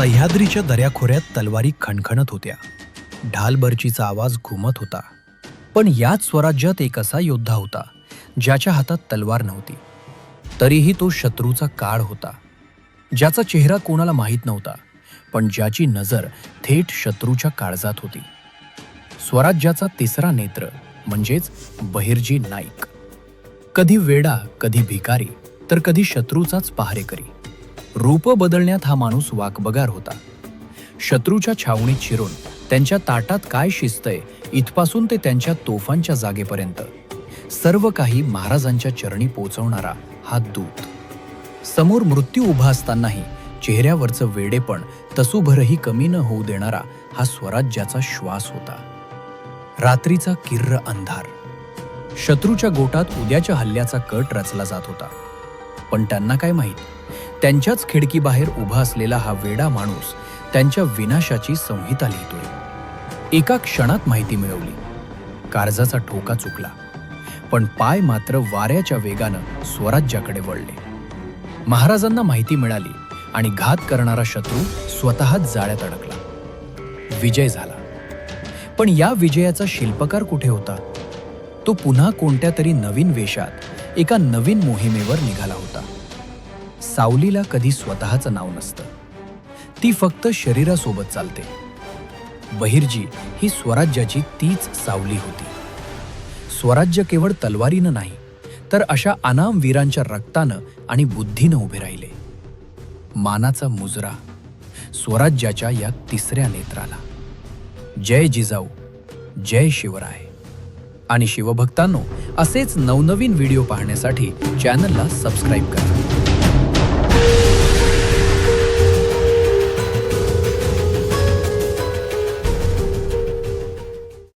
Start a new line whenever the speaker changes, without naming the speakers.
सह्याद्रीच्या दऱ्याखोऱ्यात तलवारी खणखणत होत्या. ढालबरचीचा आवाज घुमत होता. पण याच स्वराज्यात एक असा योद्धा होता ज्याच्या हातात तलवार नव्हती. तरीही तो शत्रूचा काळ होता. ज्याचा चेहरा कोणाला माहीत नव्हता, पण ज्याची नजर थेट शत्रूच्या काळजात होती. स्वराज्याचा तिसरा नेत्र म्हणजेच बहिर्जी नाईक. कधी वेडा, कधी भिकारी, तर कधी शत्रूचाच पहारेकरी. रूप बदलण्यात हा माणूस वाकबगार होता. शत्रूच्या छावणीत शिरून त्यांच्या ताटात काय शिजतंय इथपासून ते त्यांच्या तोफांच्या जागेपर्यंत सर्व काही महाराजांच्या चरणी पोचवणारा हा दूत. समोर मृत्यू उभा असतानाही चेहऱ्यावरचं वेडेपण तसूभरही कमी न होऊ देणारा हा स्वराज्याचा श्वास होता. रात्रीचा किर्र अंधार. शत्रूच्या गोटात उद्याच्या हल्ल्याचा कट रचला जात होता. पण त्यांना काय माहीत, त्यांच्याच खिडकीबाहेर उभा असलेला हा वेडा माणूस त्यांच्या विनाशाची संहिता लिहितोय. एका क्षणात माहिती मिळवली. काळजाचा ठोका चुकला, पण पाय मात्र वाऱ्याच्या वेगानं स्वराज्याकडे वळले. महाराजांना माहिती मिळाली आणि घात करणारा शत्रू स्वतःच जाळ्यात अडकला. विजय झाला. पण या विजयाचा शिल्पकार कुठे होता? तो पुन्हा कोणत्या तरी नवीन वेशात एका नवीन मोहिमेवर निघाला होता. सावलीला कधी स्वतःचं नाव नसतं, ती फक्त शरीरासोबत चालते. बहिर्जी ही स्वराज्याची तीच सावली होती. स्वराज्य केवळ तलवारीनं नाही, तर अशा अनाम वीरांच्या रक्तानं आणि बुद्धीनं उभे राहिले. मानाचा मुजरा स्वराज्याच्या या तिसऱ्या नेत्राला. जय जिजाऊ, जय शिवराय. आणि शिवभक्तांनो, असेच नवनवीन व्हिडिओ पाहण्यासाठी चॅनलला सबस्क्राईब करा.